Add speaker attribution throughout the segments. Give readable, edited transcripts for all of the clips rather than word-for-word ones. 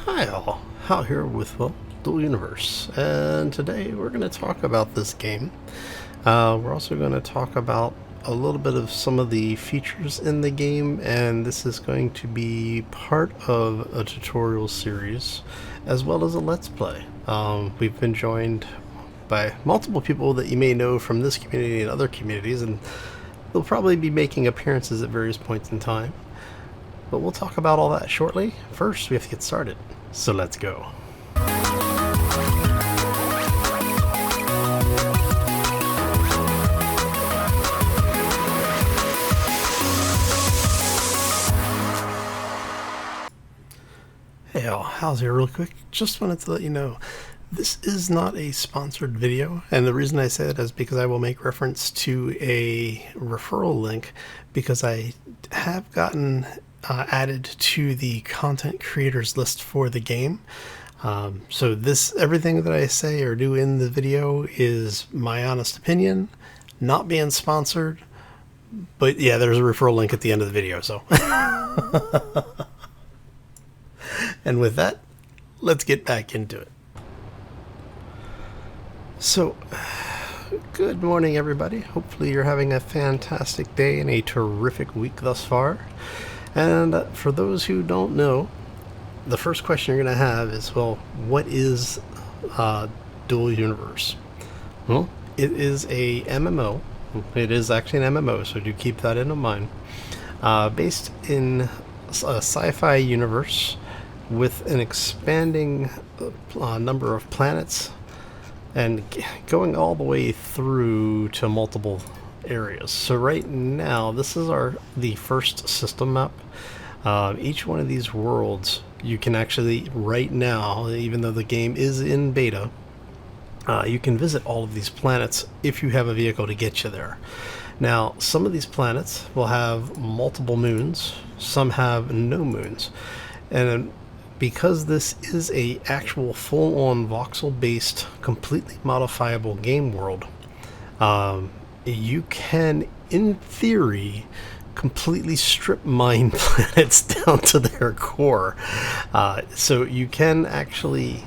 Speaker 1: Hi all, Hal here with Dual Universe, and today we're going to talk about this game. We're also going to talk about a little bit of some of the features in the game, and this is going to be part of a tutorial series as well as a Let's Play. We've been joined by multiple people that you may know from this community and other communities, and they'll probably be making appearances at various points in time. But we'll talk about all that shortly. First, we have to get started. So let's go. Hey all, how's it real quick? Just wanted to let you know, this is not a sponsored video, and the reason I say that is because I will make reference to a referral link, because I have gotten added to the content creators list for the game. So everything that I say or do in the video is my honest opinion, not being sponsored. But yeah, there's a referral link at the end of the video, so. And with that, let's get back into it. So, good morning everybody. Hopefully you're having a fantastic day and a terrific week thus far. And for those who don't know, the first question you're going to have is, well, what is Dual Universe? Well, it is a MMO. It is actually an MMO, so do keep that in mind. Based in a sci-fi universe with an expanding number of planets and going all the way through to multiple areas. So right now, this is the first system map. Each one of these worlds, you can actually, right now, even though the game is in beta, you can visit all of these planets if you have a vehicle to get you there. Now, some of these planets will have multiple moons, some have no moons, and because this is a actual full-on voxel-based, completely modifiable game world, you can, in theory, completely strip mine planets down to their core. So you can actually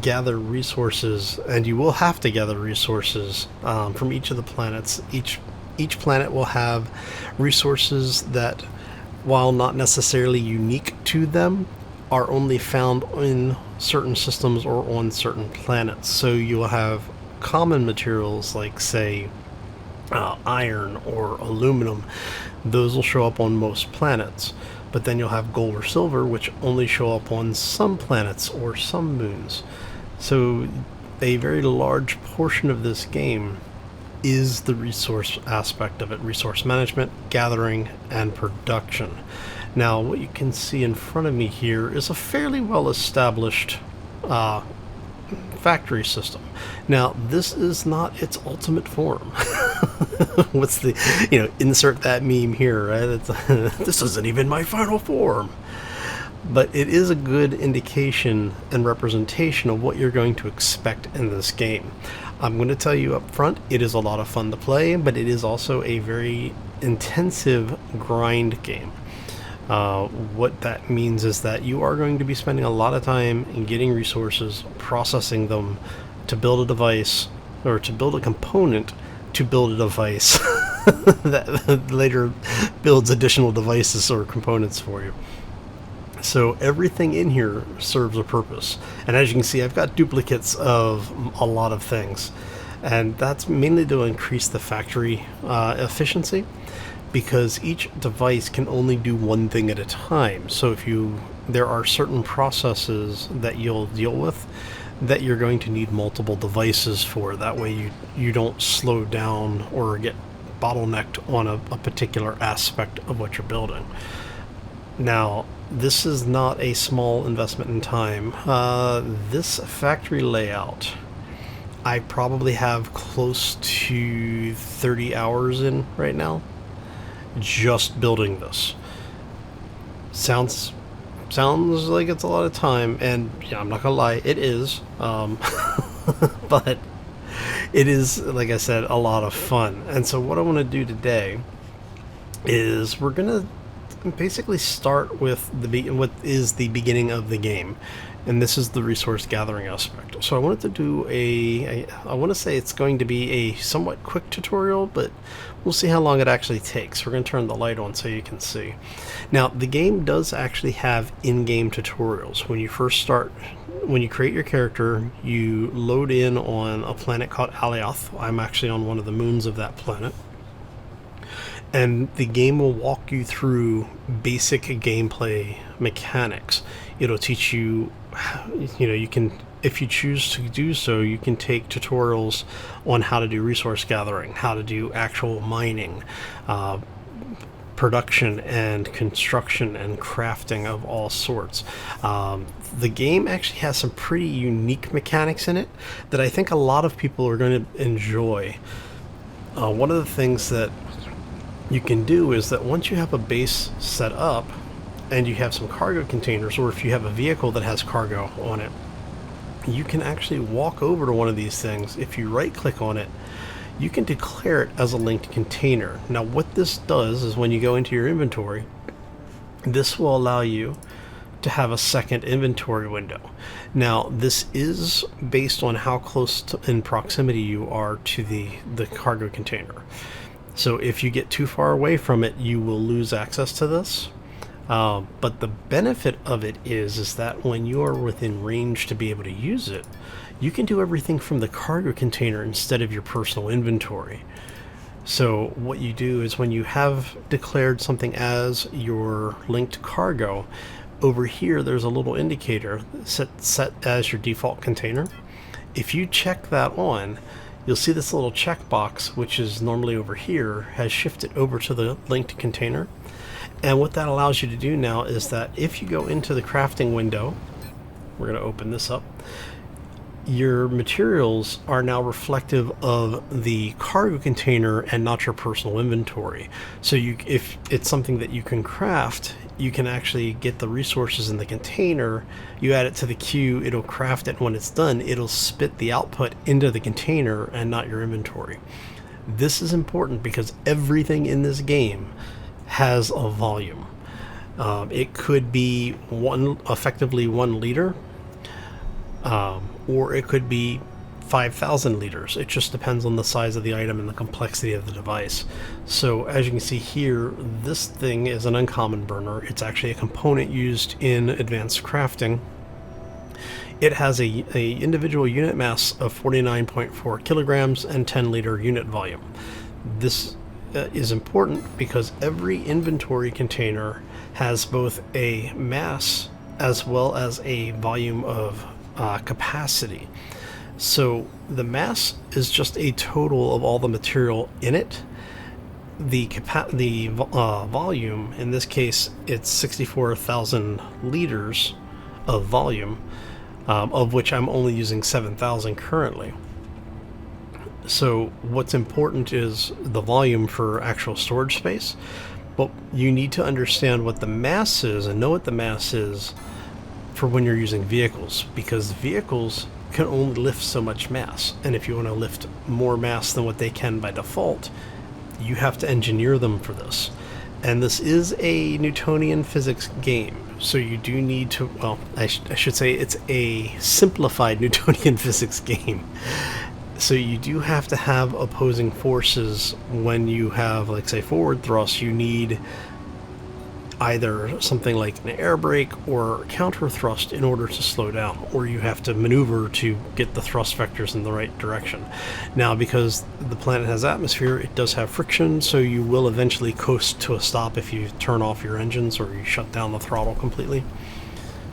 Speaker 1: gather resources, and you will have to gather resources from each of the planets. Each planet will have resources that, while not necessarily unique to them, are only found in certain systems or on certain planets. So you will have common materials like, say, iron or aluminum. Those will show up on most planets, but then you'll have gold or silver, which only show up on some planets or some moons. So a very large portion of this game is the resource aspect of it: resource management, gathering, and production. Now, what you can see in front of me here is a fairly well-established factory system. Now, this is not its ultimate form. What's the, insert that meme here, right? This isn't even my final form. But it is a good indication and representation of what you're going to expect in this game. I'm going to tell you up front, it is a lot of fun to play, but it is also a very intensive grind game. What that means is that you are going to be spending a lot of time in getting resources, processing them to build a device, or to build a component to build a device that later builds additional devices or components for you. So everything in here serves a purpose. And as you can see, I've got duplicates of a lot of things. And that's mainly to increase the factory efficiency, because each device can only do one thing at a time. So there are certain processes that you'll deal with that you're going to need multiple devices for. That way you don't slow down or get bottlenecked on a particular aspect of what you're building. Now, this is not a small investment in time. This factory layout, I probably have close to 30 hours in right now, just building this. Sounds like it's a lot of time, and yeah, I'm not gonna lie, it is. But it is, like I said, a lot of fun. And so what I want to do today is we're gonna basically start with what is the beginning of the game, and this is the resource gathering aspect. So I wanted to do I want to say it's going to be a somewhat quick tutorial, but we'll see how long it actually takes. We're going to turn the light on so you can see. Now, the game does actually have in-game tutorials. When you first start, when you create your character, you load in on a planet called Alioth. I'm actually on one of the moons of that planet. And the game will walk you through basic gameplay mechanics. It'll teach you, you can, if you choose to do so, you can take tutorials on how to do resource gathering, how to do actual mining, production and construction and crafting of all sorts. The game actually has some pretty unique mechanics in it that I think a lot of people are going to enjoy. One of the things that you can do is that once you have a base set up and you have some cargo containers, or if you have a vehicle that has cargo on it, you can actually walk over to one of these things. If you right click on it, you can declare it as a linked container. Now what this does is when you go into your inventory, this will allow you to have a second inventory window. Now this is based on how close in proximity you are to the cargo container. So if you get too far away from it, you will lose access to this. But the benefit of it is that when you are within range to be able to use it, you can do everything from the cargo container instead of your personal inventory. So what you do is when you have declared something as your linked cargo, over here there's a little indicator set as your default container. If you check that on, you'll see this little checkbox, which is normally over here, has shifted over to the linked container. And what that allows you to do now is that if you go into the crafting window, we're going to open this up, your materials are now reflective of the cargo container and not your personal inventory. So if it's something that you can craft, you can actually get the resources in the container, you add it to the queue, it'll craft it, and when it's done, it'll spit the output into the container and not your inventory. This is important because everything in this game has a volume. It could be effectively 1 liter, or it could be 5,000 liters. It just depends on the size of the item and the complexity of the device. So as you can see here, this thing is an uncommon burner. It's actually a component used in advanced crafting. It has a individual unit mass of 49.4 kilograms and 10 liter unit volume. This is important because every inventory container has both a mass as well as a volume of capacity. So the mass is just a total of all the material in it. The volume, in this case, it's 64,000 liters of volume, of which I'm only using 7,000 currently. So what's important is the volume for actual storage space, but you need to understand what the mass is and know what the mass is for when you're using vehicles, because vehicles can only lift so much mass, and if you want to lift more mass than what they can by default, you have to engineer them for this. And this is a Newtonian physics game, so you do need to, well, I should say it's a simplified Newtonian physics game. So you do have to have opposing forces. When you have, like, say, forward thrust, you need either something like an air brake or counter thrust in order to slow down, or you have to maneuver to get the thrust vectors in the right direction. Now, because the planet has atmosphere, it does have friction, so you will eventually coast to a stop if you turn off your engines or you shut down the throttle completely.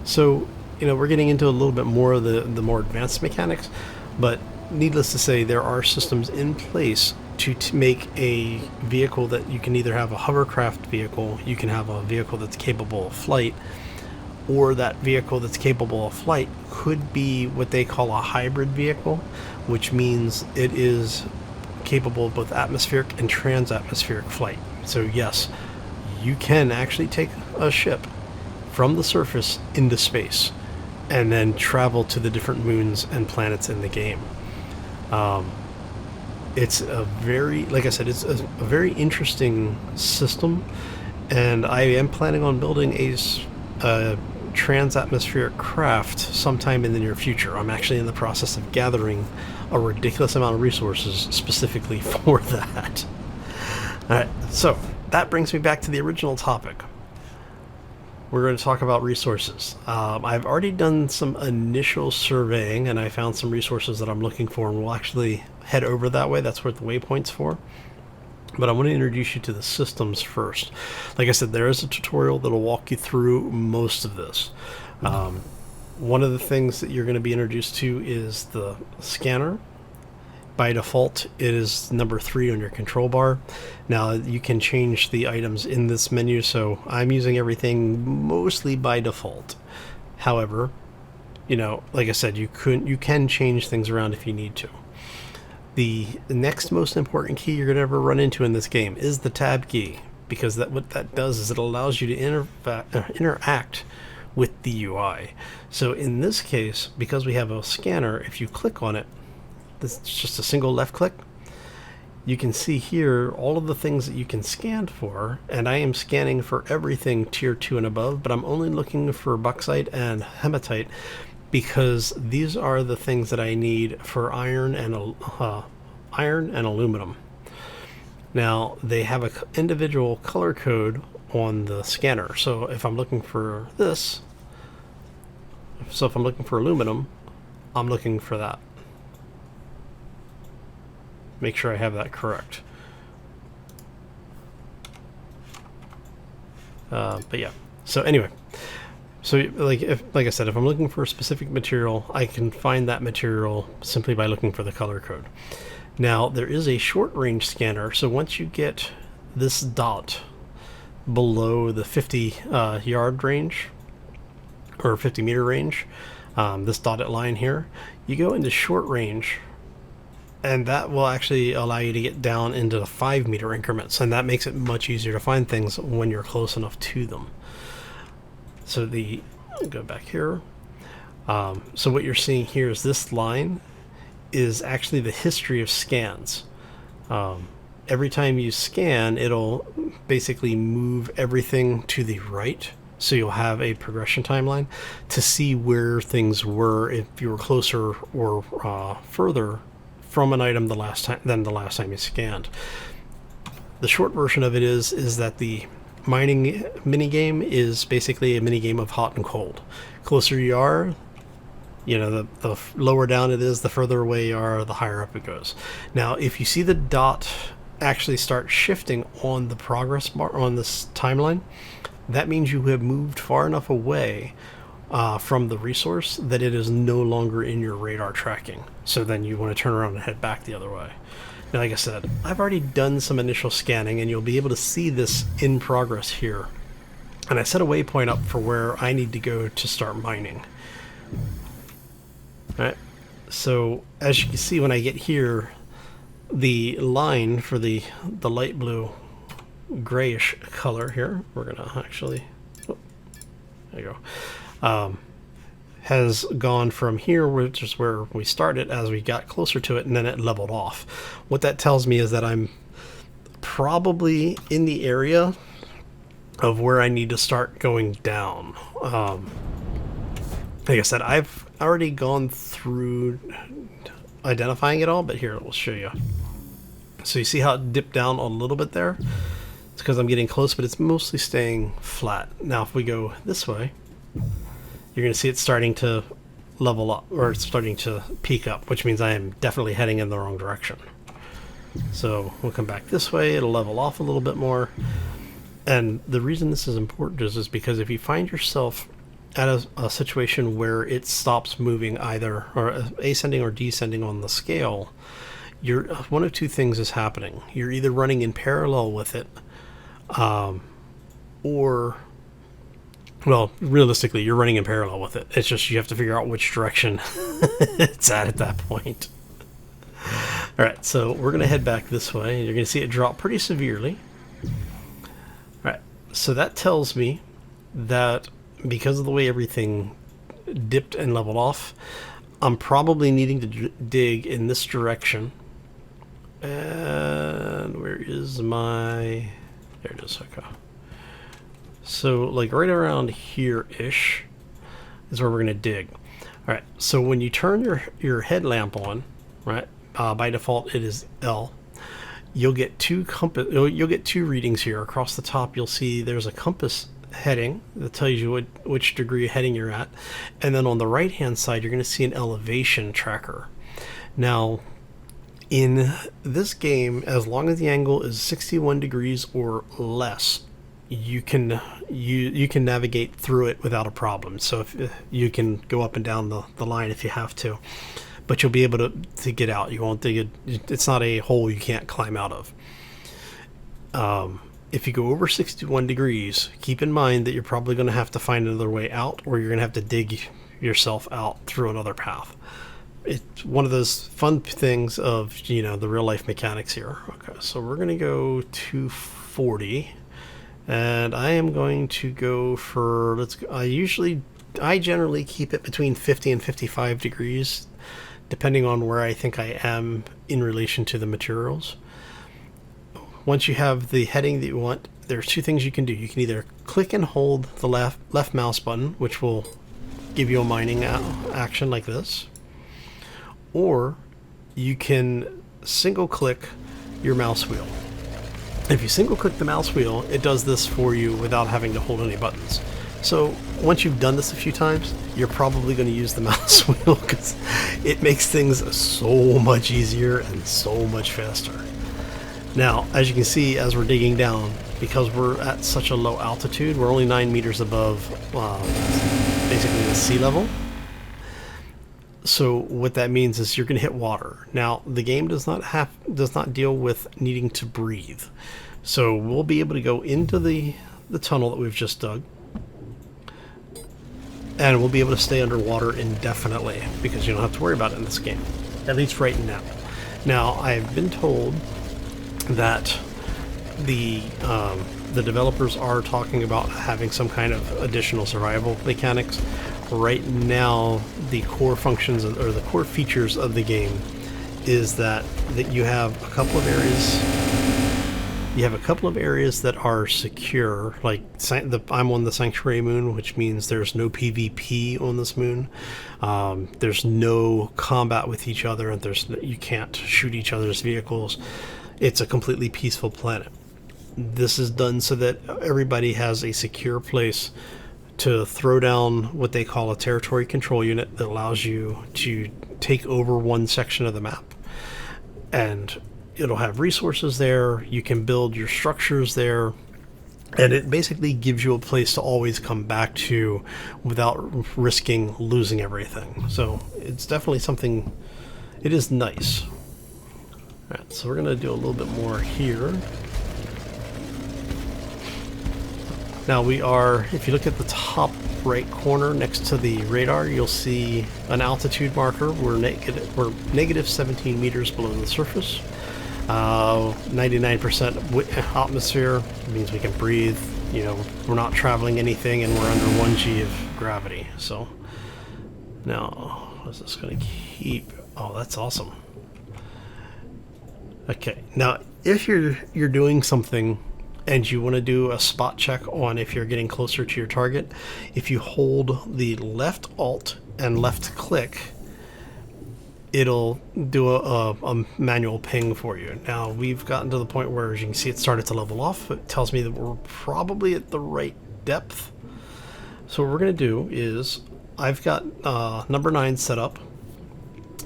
Speaker 1: So, we're getting into a little bit more of the more advanced mechanics, but needless to say, there are systems in place to make a vehicle that you can either have a hovercraft vehicle, you can have a vehicle that's capable of flight, or that vehicle that's capable of flight could be what they call a hybrid vehicle, which means it is capable of both atmospheric and transatmospheric flight. So yes, you can actually take a ship from the surface into space and then travel to the different moons and planets in the game. It's a very, like I said, it's a very interesting system, And I am planning on building a trans-atmospheric craft sometime in the near future. I'm actually in the process of gathering a ridiculous amount of resources specifically for that. Alright, so that brings me back to the original topic. We're going to talk about resources. I've already done some initial surveying, and I found some resources that I'm looking for, and we'll actually head over that way. That's what the waypoint's for. But I want to introduce you to the systems first. Like I said, there is a tutorial that will walk you through most of this. One of the things that you're going to be introduced to is the scanner. By default, it is number 3 on your control bar. Now, you can change the items in this menu, so I'm using everything mostly by default. However, you know, like I said, you can change things around if you need to. The next most important key you're going to ever run into in this game is the tab key, because what that does is it allows you to interact with the UI. So in this case, because we have a scanner, if you click on it, this is just a single left click, you can see here all of the things that you can scan for, and I am scanning for everything tier 2 and above, but I'm only looking for bauxite and hematite because these are the things that I need for iron and aluminum. Now, they have an individual color code on the scanner, so if I'm looking for this, so if I'm looking for aluminum, I'm looking for that. Make sure I have that correct. But yeah, so anyway, so like I said, if I'm looking for a specific material, I can find that material simply by looking for the color code. Now, there is a short range scanner, so once you get this dot below the 50 yard range or 50 meter range, this dotted line here, you go into short range, and that will actually allow you to get down into the 5 meter increments, and that makes it much easier to find things when you're close enough to them. So go back here. So what you're seeing here is this line is actually the history of scans. Every time you scan, it'll basically move everything to the right, so you'll have a progression timeline to see where things were if you were closer or further from an item than the last time you scanned. The short version of it is that the mining minigame is basically a minigame of hot and cold. Closer you are, you know, the lower down it is, the further away you are, the higher up it goes. Now, if you see the dot actually start shifting on the progress bar on this timeline, that means you have moved far enough away from the resource that it is no longer in your radar tracking. So then you want to turn around and head back the other way. Now, like I said, I've already done some initial scanning, and you'll be able to see this in progress here. And I set a waypoint up for where I need to go to start mining. Alright, so as you can see when I get here, the line for the light blue grayish color here, we're gonna actually, there you go, has gone from here, which is where we started, as we got closer to it, and then it leveled off. What that tells me is that I'm probably in the area of where I need to start going down. Like I said, I've already gone through identifying it all, but here, we'll show you. So you see how it dipped down a little bit there? It's because I'm getting close, but it's mostly staying flat. Now, if we go this way, you're going to see it's starting to level up, or it's starting to peak up, which means I am definitely heading in the wrong direction. So we'll come back this way, it'll level off a little bit more. And the reason this is important is because if you find yourself at a situation where it stops moving either or ascending or descending on the scale, one of two things is happening. You're either running in parallel with it, or, well, realistically, you're running in parallel with it. It's just you have to figure out which direction it's at that point. All right, so we're going to head back this way. You're going to see it drop pretty severely. All right, so that tells me that because of the way everything dipped and leveled off, I'm probably needing to dig in this direction. And where is my... There it is, okay. So like right around here-ish is where we're going to dig. All right, so when you turn your headlamp on, right, by default it is L. You'll get two readings here. Across the top you'll see there's a compass heading that tells you which degree of heading you're at, and then on the right hand side you're going to see an elevation tracker. Now in this game, as long as the angle is 61 degrees or less, you can navigate through it without a problem. So if you can go up and down the line if you have to, but you'll be able to get out. You won't dig it. It's not a hole you can't climb out of. If you go over 61 degrees, keep in mind that you're probably going to have to find another way out, or you're going to have to dig yourself out through another path. It's one of those fun things of, you know, the real life mechanics here. Okay, so we're going to go to 40, and I am going to go for, I generally keep it between 50 and 55 degrees, depending on where I think I am in relation to the materials. Once you have the heading that you want, there's two things you can do. You can either click and hold the left mouse button, which will give you a mining action like this, or you can single click your mouse wheel. If you single click the mouse wheel, it does this for you without having to hold any buttons. So once you've done this a few times, you're probably going to use the mouse wheel because it makes things so much easier and so much faster. Now, as you can see, as we're digging down, because we're at such a low altitude, we're only 9 meters above basically the sea level. So what that means is you're going to hit water. Now, the game does not deal with needing to breathe. So we'll be able to go into the tunnel that we've just dug, and we'll be able to stay underwater indefinitely because you don't have to worry about it in this game, at least right now. Now, I've been told that the developers are talking about having some kind of additional survival mechanics. Right now, the core functions or the core features of the game is that you have a couple of areas. You have a couple of areas that are secure, like I'm on the Sanctuary Moon, which means there's no PvP on this moon. There's no combat with each other, and you can't shoot each other's vehicles. It's a completely peaceful planet. This is done so that everybody has a secure place to throw down what they call a territory control unit that allows you to take over one section of the map. And it'll have resources there, you can build your structures there, and it basically gives you a place to always come back to without risking losing everything. So it's definitely something, it is nice. Alright, so we're going to do a little bit more here. Now we are, if you look at the top right corner next to the radar, you'll see an altitude marker. We're negative 17 meters below the surface. 99% atmosphere means we can breathe. You know, we're not traveling anything, and we're under 1G of gravity. So now, is this going to keep? Oh, that's awesome. Okay, now if you're doing something and you want to do a spot check on if you're getting closer to your target, if you hold the left alt and left click, it'll do a manual ping for you. Now we've gotten to the point where, as you can see, it started to level off. It tells me that we're probably at the right depth. So what we're going to do is, I've got number 9 set up.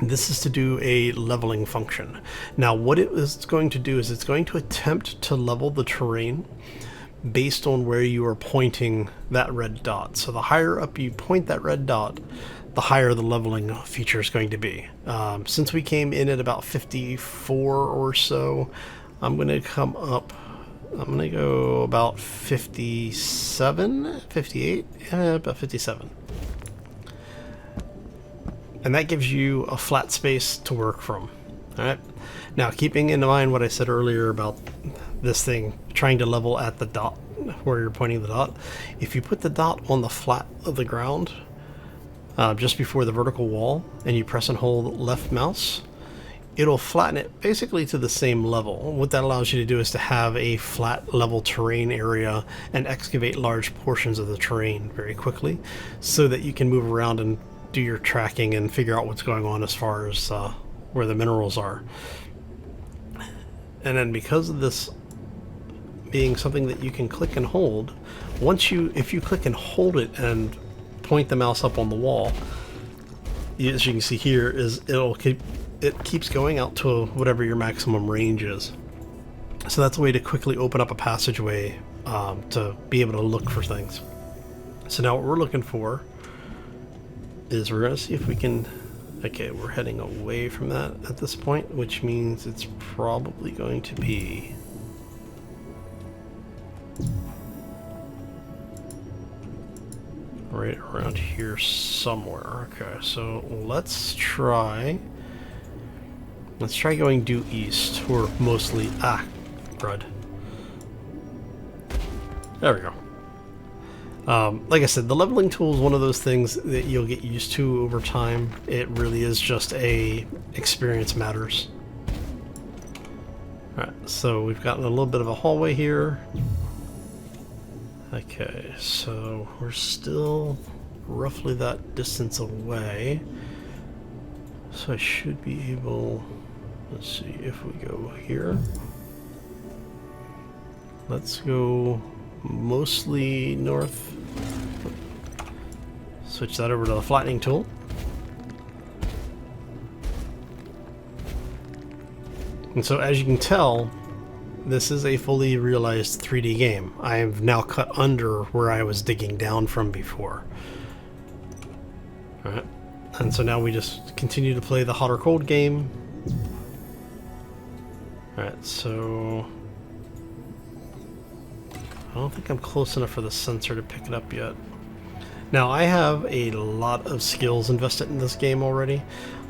Speaker 1: This is to do a leveling function. Now what it is going to do is it's going to attempt to level the terrain based on where you are pointing that red dot. So the higher up you point that red dot, the higher the leveling feature is going to be. Since we came in at about 54 or so, I'm going to come up, I'm going to go about 57, 58, about 57. And that gives you a flat space to work from. Alright. Now, keeping in mind what I said earlier about this thing trying to level at the dot where you're pointing the dot, if you put the dot on the flat of the ground, just before the vertical wall, and you press and hold left mouse, it'll flatten it basically to the same level. What that allows you to do is to have a flat level terrain area and excavate large portions of the terrain very quickly so that you can move around and do your tracking and figure out what's going on as far as where the minerals are. And then because of this being something that you can click and hold, if you click and hold it and point the mouse up on the wall, as you can see here, it keeps going out to whatever your maximum range is. So that's a way to quickly open up a passageway to be able to look for things. So now what we're looking for is we're going to see if we can... Okay, we're heading away from that at this point, which means it's probably going to be... right around here somewhere. Okay, so let's try going due east, or mostly... crud. There we go. Like I said, the leveling tool is one of those things that you'll get used to over time. It really is just experience matters. Alright, so we've gotten a little bit of a hallway here. Okay, so we're still roughly that distance away. So I should be able... Let's see if we go here. Let's go mostly north. Switch that over to the flattening tool. And so as you can tell, this is a fully realized 3D game. I have now cut under where I was digging down from before. Alright, and so now we just continue to play the hot or cold game. Alright, so... I don't think I'm close enough for the sensor to pick it up yet. Now, I have a lot of skills invested in this game already.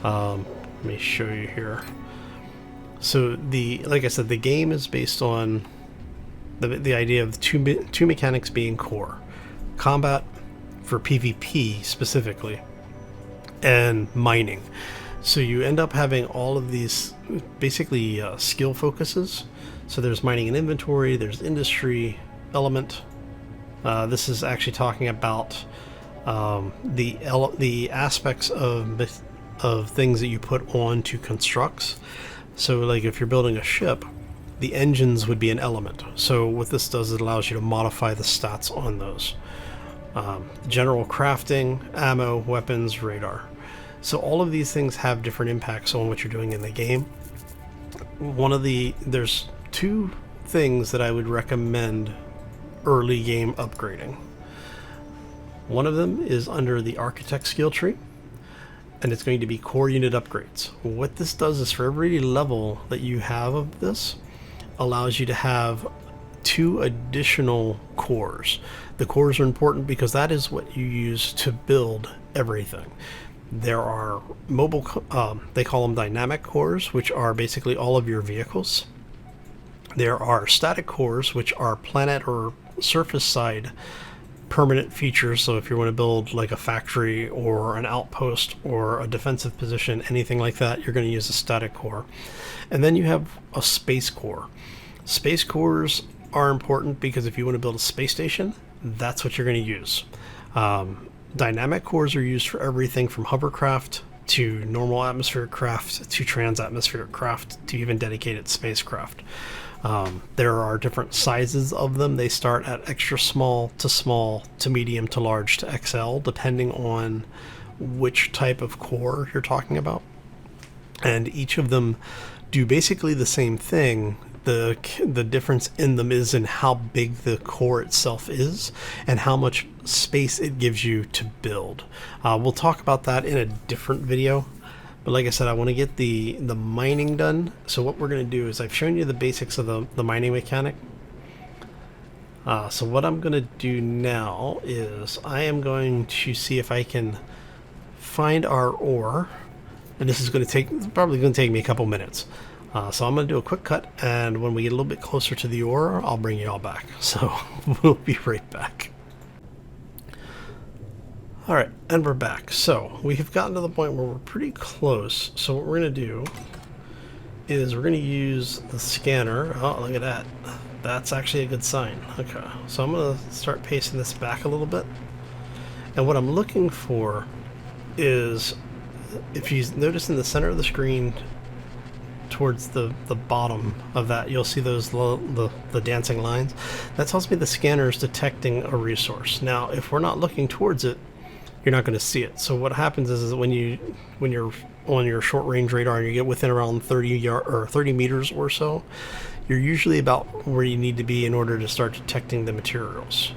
Speaker 1: Let me show you here. So, like I said, the game is based on the idea of two mechanics being core. Combat, for PvP specifically, and mining. So you end up having all of these basically skill focuses. So there's mining and inventory, there's industry element. This is actually talking about the aspects of things that you put on to constructs. So like if you're building a ship, the engines would be an element. So what this does, it allows you to modify the stats on those. General crafting, ammo, weapons, radar. So all of these things have different impacts on what you're doing in the game. There's two things that I would recommend early game upgrading. One of them is under the architect skill tree, and it's going to be core unit upgrades. What this does is for every level that you have of this, allows you to have 2 additional cores. The cores are important because that is what you use to build everything. There are mobile, they call them dynamic cores, which are basically all of your vehicles. There are static cores, which are planet or surface side permanent features. So if you want to build like a factory or an outpost or a defensive position, anything like that, you're going to use a static core. And then you have a space core. Space cores are important because if you want to build a space station, that's what you're going to use. Dynamic cores are used for everything from hovercraft to normal atmospheric craft to trans-atmospheric craft to even dedicated spacecraft. There are different sizes of them. They start at extra small to medium to large to XL, depending on which type of core you're talking about. And each of them do basically the same thing. The difference in them is in how big the core itself is and how much space it gives you to build. We'll talk about that in a different video. But like I said, I want to get the mining done. So what we're going to do is I've shown you the basics of the mining mechanic. So what I'm going to do now is I am going to see if I can find our ore. And this is probably going to take me a couple minutes. So I'm going to do a quick cut, and when we get a little bit closer to the ore, I'll bring you all back. So we'll be right back. Alright, and we're back. So we have gotten to the point where we're pretty close. So what we're going to do is we're going to use the scanner. Oh, look at that. That's actually a good sign. Okay, so I'm going to start pacing this back a little bit. And what I'm looking for is, if you notice in the center of the screen, towards the bottom of that, you'll see those the dancing lines. That tells me the scanner is detecting a resource. Now, if we're not looking towards it, you're not going to see it. So what happens is when you're on your short range radar and you get within around 30 meters or so, you're usually about where you need to be in order to start detecting the materials.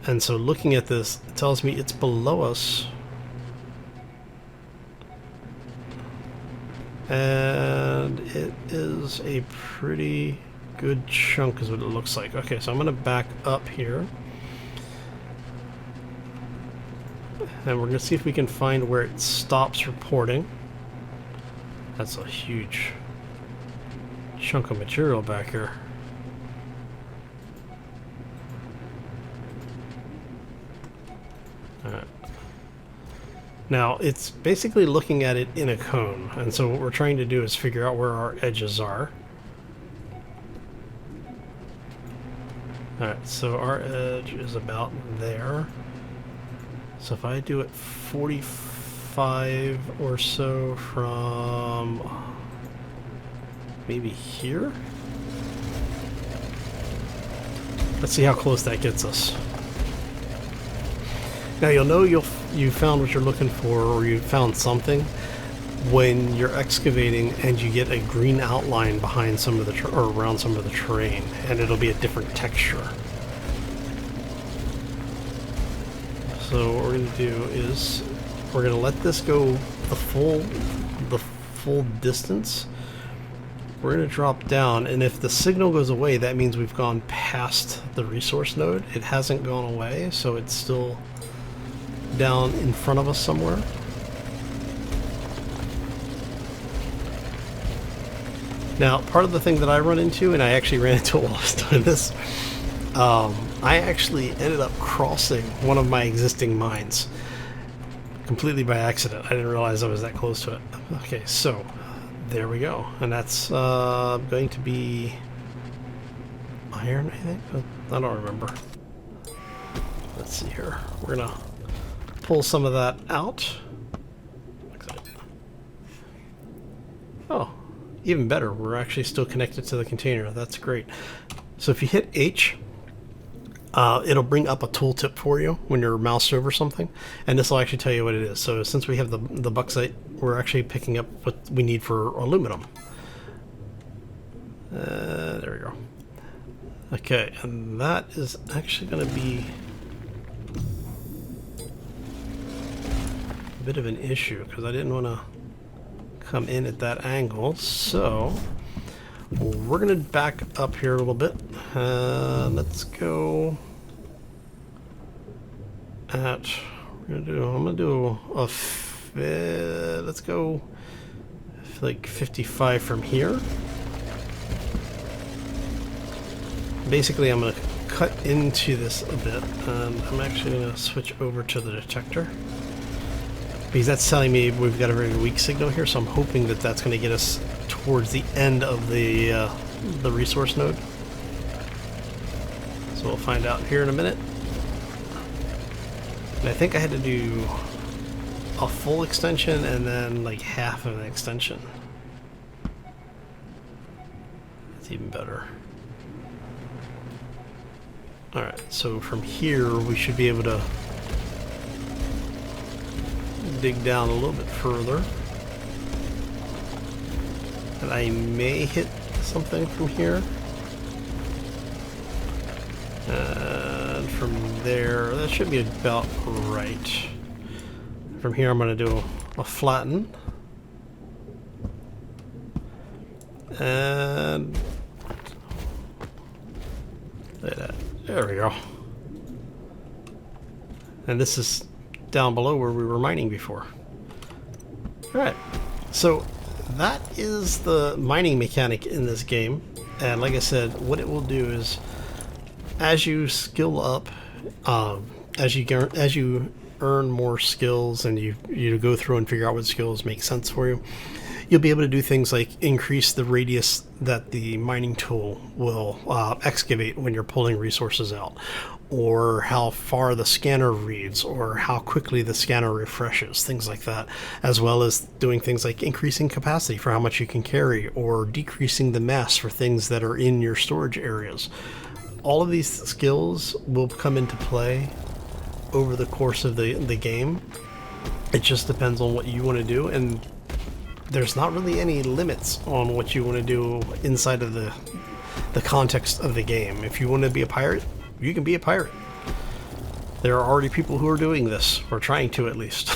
Speaker 1: And so looking at this, it tells me it's below us. And it is a pretty good chunk is what it looks like. Okay, so I'm going to back up here. And we're going to see if we can find where it stops reporting. That's a huge chunk of material back here. Alright. Now, it's basically looking at it in a cone, and so what we're trying to do is figure out where our edges are. Alright, so our edge is about there. So if I do it 45 or so from maybe here? Let's see how close that gets us. Now you'll know you found what you're looking for, or you found something, when you're excavating and you get a green outline behind some of the or around some of the terrain, and it'll be a different texture. So what we're going to do is we're going to let this go the full distance. We're going to drop down, and if the signal goes away, that means we've gone past the resource node. It hasn't gone away, so it's still down in front of us somewhere. Now, part of the thing that I run into, and I actually ran into it while I was doing this, I actually ended up crossing one of my existing mines completely by accident. I didn't realize I was that close to it. Okay, so there we go. And that's going to be iron, I think? I don't remember. Let's see here. We're going to pull some of that out. Oh, even better. We're actually still connected to the container. That's great. So if you hit H, it'll bring up a tooltip for you when you're moused over something, and this will actually tell you what it is. So since we have the bauxite, we're actually picking up what we need for aluminum. There we go. Okay, and that is actually going to be a bit of an issue because I didn't want to come in at that angle. So we're going to back up here a little bit. Let's go at, I'm going to do a, let's go like 55 from here. Basically, I'm going to cut into this a bit, and I'm actually going to switch over to the detector because that's telling me we've got a very weak signal here, so I'm hoping that that's going to get us towards the end of the resource node. So we'll find out here in a minute. And I think I had to do a full extension and then like half of an extension. That's even better. Alright, so from here we should be able to dig down a little bit further. And I may hit something from here. And from there, that should be about right. From here I'm going to do a flatten. And there we go. And this is down below where we were mining before. Alright, so that is the mining mechanic in this game. And like I said, what it will do is as you skill up, as you earn more skills and you go through and figure out what skills make sense for you, you'll be able to do things like increase the radius that the mining tool will excavate when you're pulling resources out, or how far the scanner reads, or how quickly the scanner refreshes, things like that, as well as doing things like increasing capacity for how much you can carry, or decreasing the mass for things that are in your storage areas. All of these skills will come into play over the course of the game. It just depends on what you want to do, and there's not really any limits on what you want to do inside of the context of the game. If you want to be a pirate, you can be a pirate. There are already people who are doing this, or trying to at least.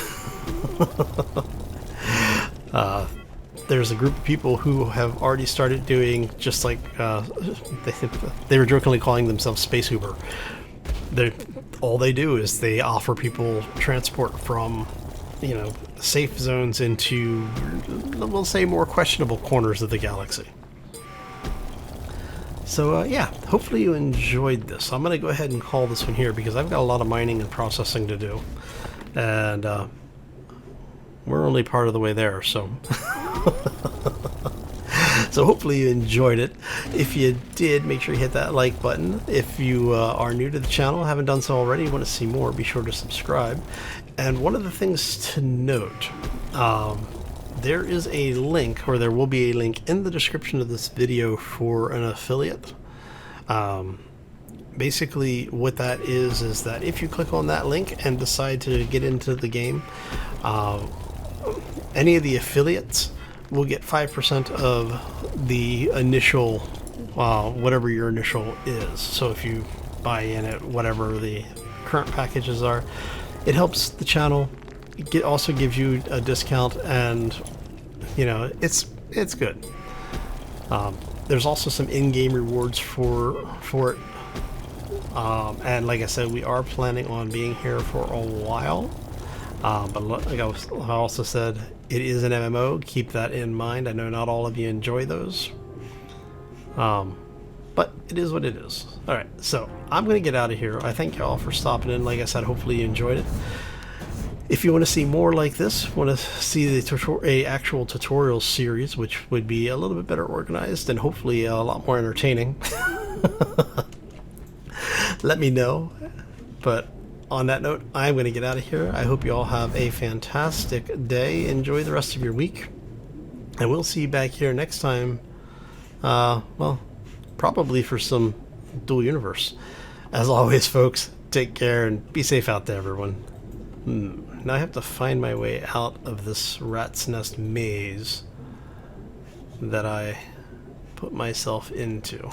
Speaker 1: There's a group of people who have already started doing just like they were jokingly calling themselves Space Uber. All they do is they offer people transport from, you know, safe zones into, we'll say, more questionable corners of the galaxy. So yeah, hopefully you enjoyed this. I'm going to go ahead and call this one here because I've got a lot of mining and processing to do. And we're only part of the way there, so... So hopefully you enjoyed it. If you did, make sure you hit that like button. If you are new to the channel, haven't done so already, want to see more, be sure to subscribe. And one of the things to note, there is a link, or there will be a link in the description of this video for an affiliate. Basically what that is that if you click on that link and decide to get into the game, any of the affiliates will get 5% of the initial, whatever your initial is. So if you buy in at whatever the current packages are, it helps the channel. It also gives you a discount, and you know, it's good. There's also some in-game rewards for it, and like I said, we are planning on being here for a while. But like I also said, it is an MMO. Keep that in mind. I know not all of you enjoy those, but it is what it is. All right, so I'm gonna get out of here. I thank y'all for stopping in. Like I said, hopefully you enjoyed it. If you want to see more like this, want to see the actual tutorial series, which would be a little bit better organized and hopefully a lot more entertaining, let me know. But on that note, I'm going to get out of here. I hope you all have a fantastic day. Enjoy the rest of your week, and we'll see you back here next time. Well, probably for some dual universe. As always, folks, take care and be safe out there, everyone. Now I have to find my way out of this rat's nest maze that I put myself into.